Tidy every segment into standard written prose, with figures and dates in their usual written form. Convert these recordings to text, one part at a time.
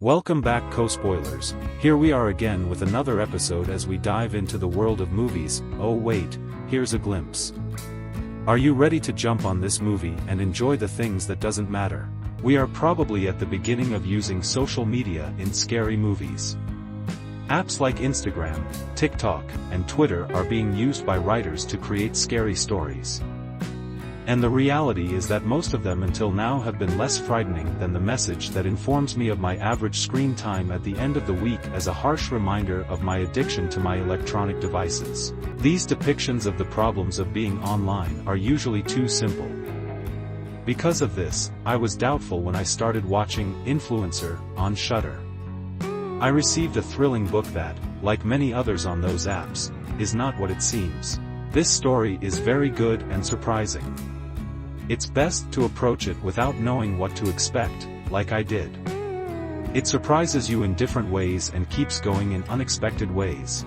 Welcome back, co-spoilers. Here we are again with another episode as we dive into the world of movies. Oh wait, here's a glimpse. Are you ready to jump on this movie and enjoy the things that doesn't matter? We are probably at the beginning of using social media in scary movies. Apps like Instagram, TikTok, and Twitter are being used by writers to create scary stories. And the reality is that most of them until now have been less frightening than the message that informs me of my average screen time at the end of the week as a harsh reminder of my addiction to my electronic devices. These depictions of the problems of being online are usually too simple. Because of this, I was doubtful when I started watching Influencer on Shudder. I received a thrilling book that, like many others on those apps, is not what it seems. This story is very good and surprising. It's best to approach it without knowing what to expect, like I did. It surprises you in different ways and keeps going in unexpected ways.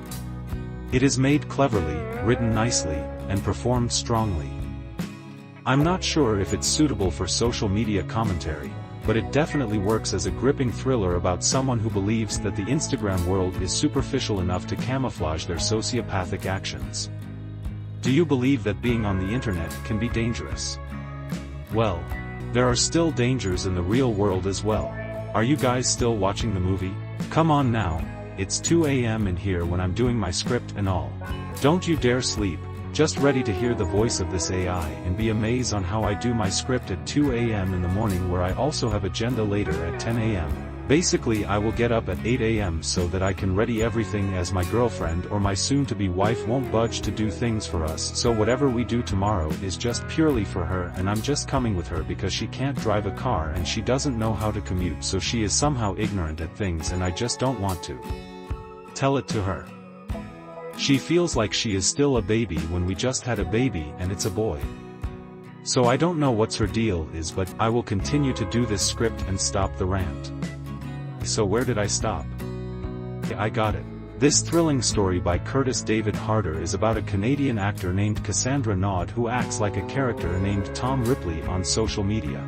It is made cleverly, written nicely, and performed strongly. I'm not sure if it's suitable for social media commentary, but it definitely works as a gripping thriller about someone who believes that the Instagram world is superficial enough to camouflage their sociopathic actions. Do you believe that being on the internet can be dangerous? Well, there are still dangers in the real world as well. Are you guys still watching the movie? Come on now, it's 2 a.m. in here when I'm doing my script and all. Don't you dare sleep, just ready to hear the voice of this AI and be amazed on how I do my script at 2 a.m. in the morning where I also have agenda later at 10 a.m. Basically I will get up at 8 a.m. so that I can ready everything as my girlfriend or my soon-to-be wife won't budge to do things for us, so whatever we do tomorrow is just purely for her, and I'm just coming with her because she can't drive a car and she doesn't know how to commute, so she is somehow ignorant at things and I just don't want to tell it to her. She feels like she is still a baby when we just had a baby and it's a boy. So I don't know what's her deal is, but I will continue to do this script and stop the rant. So where did I stop? I got it. This thrilling story by Curtis David Harder is about a Canadian actor named Cassandra Naud who acts like a character named Tom Ripley on social media.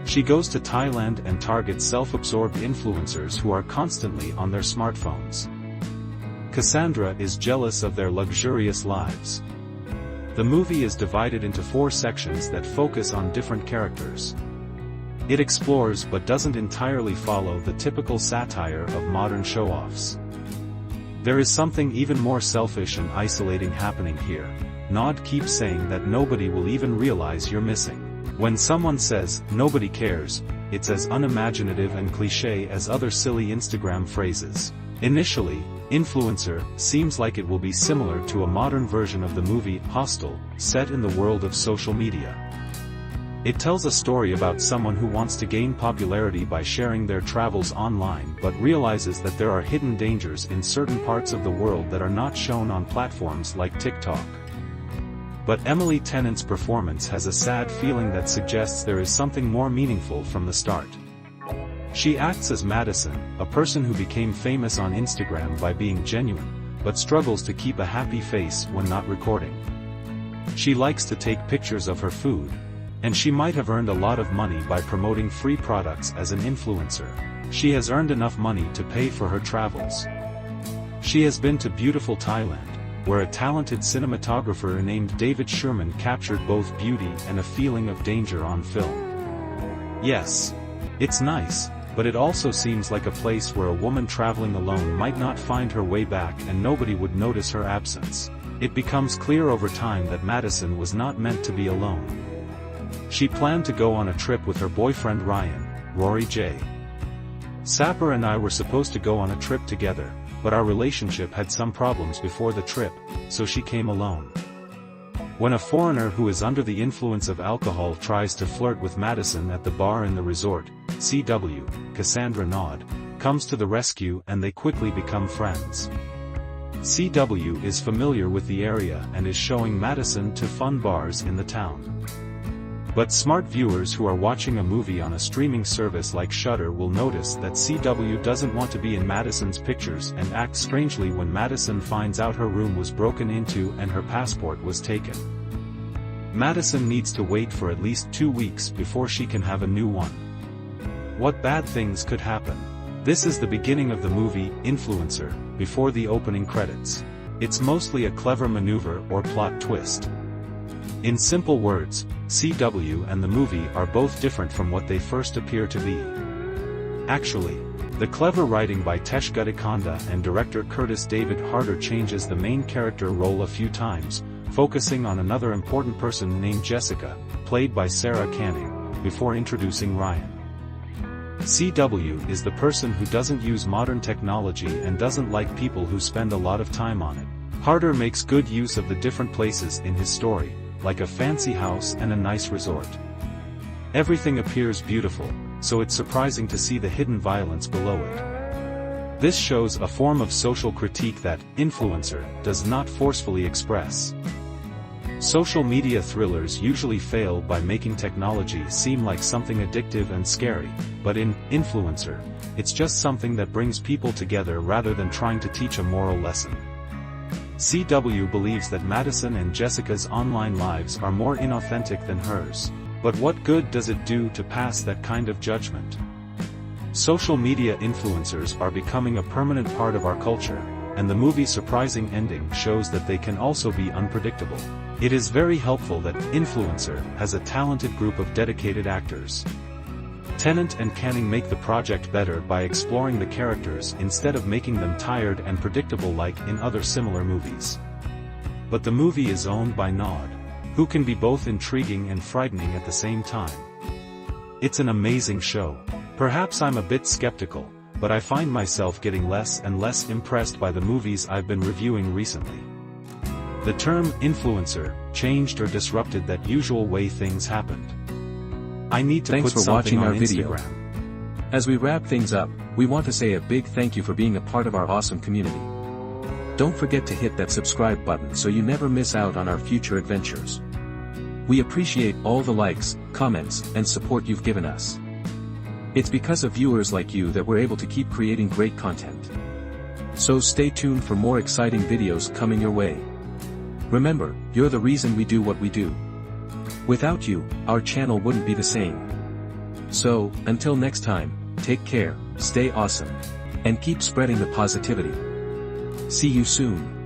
She goes to Thailand and targets self-absorbed influencers who are constantly on their smartphones. Cassandra is jealous of their luxurious lives. The movie is divided into 4 sections that focus on different characters. It explores but doesn't entirely follow the typical satire of modern show-offs. There is something even more selfish and isolating happening here. Naud keeps saying that nobody will even realize you're missing. When someone says, "nobody cares," it's as unimaginative and cliché as other silly Instagram phrases. Initially, Influencer seems like it will be similar to a modern version of the movie Hostel, set in the world of social media. It tells a story about someone who wants to gain popularity by sharing their travels online but realizes that there are hidden dangers in certain parts of the world that are not shown on platforms like TikTok. But Emily Tennant's performance has a sad feeling that suggests there is something more meaningful from the start. She acts as Madison, a person who became famous on Instagram by being genuine, but struggles to keep a happy face when not recording. She likes to take pictures of her food, and she might have earned a lot of money by promoting free products as an influencer. She has earned enough money to pay for her travels. She has been to beautiful Thailand, where a talented cinematographer named David Sherman captured both beauty and a feeling of danger on film. Yes, it's nice, but it also seems like a place where a woman traveling alone might not find her way back and nobody would notice her absence. It becomes clear over time that Madison was not meant to be alone. She planned to go on a trip with her boyfriend Ryan, Rory J. Sapper, and I were supposed to go on a trip together, but our relationship had some problems before the trip, so she came alone. When a foreigner who is under the influence of alcohol tries to flirt with Madison at the bar in the resort, CW, Cassandra Naud comes to the rescue and they quickly become friends. CW is familiar with the area and is showing Madison to fun bars in the town. But smart viewers who are watching a movie on a streaming service like Shudder will notice that CW doesn't want to be in Madison's pictures and acts strangely when Madison finds out her room was broken into and her passport was taken. Madison needs to wait for at least 2 weeks before she can have a new one. What bad things could happen? This is the beginning of the movie, Influencer, before the opening credits. It's mostly a clever maneuver or plot twist. In simple words, CW and the movie are both different from what they first appear to be. Actually, the clever writing by Tesh Guddikonda and director Curtis David Harder changes the main character role a few times, focusing on another important person named Jessica, played by Sarah Canning, before introducing Ryan. CW is the person who doesn't use modern technology and doesn't like people who spend a lot of time on it. Harder makes good use of the different places in his story, like a fancy house and a nice resort. Everything appears beautiful, so it's surprising to see the hidden violence below it. This shows a form of social critique that Influencer does not forcefully express. Social media thrillers usually fail by making technology seem like something addictive and scary, but in Influencer, it's just something that brings people together rather than trying to teach a moral lesson. CW believes that Madison and Jessica's online lives are more inauthentic than hers, but what good does it do to pass that kind of judgment? Social media influencers are becoming a permanent part of our culture, and the movie's surprising ending shows that they can also be unpredictable. It is very helpful that Influencer has a talented group of dedicated actors. Tennant and Canning make the project better by exploring the characters instead of making them tired and predictable like in other similar movies. But the movie is owned by Nod, who can be both intriguing and frightening at the same time. It's an amazing show. Perhaps I'm a bit skeptical, but I find myself getting less and less impressed by the movies I've been reviewing recently. The term influencer changed or disrupted that usual way things happened. I need to Thanks put for watching something our on video. Instagram. As we wrap things up, we want to say a big thank you for being a part of our awesome community. Don't forget to hit that subscribe button so you never miss out on our future adventures. We appreciate all the likes, comments, and support you've given us. It's because of viewers like you that we're able to keep creating great content. So stay tuned for more exciting videos coming your way. Remember, you're the reason we do what we do. Without you, our channel wouldn't be the same. So, until next time, take care, stay awesome, and keep spreading the positivity. See you soon.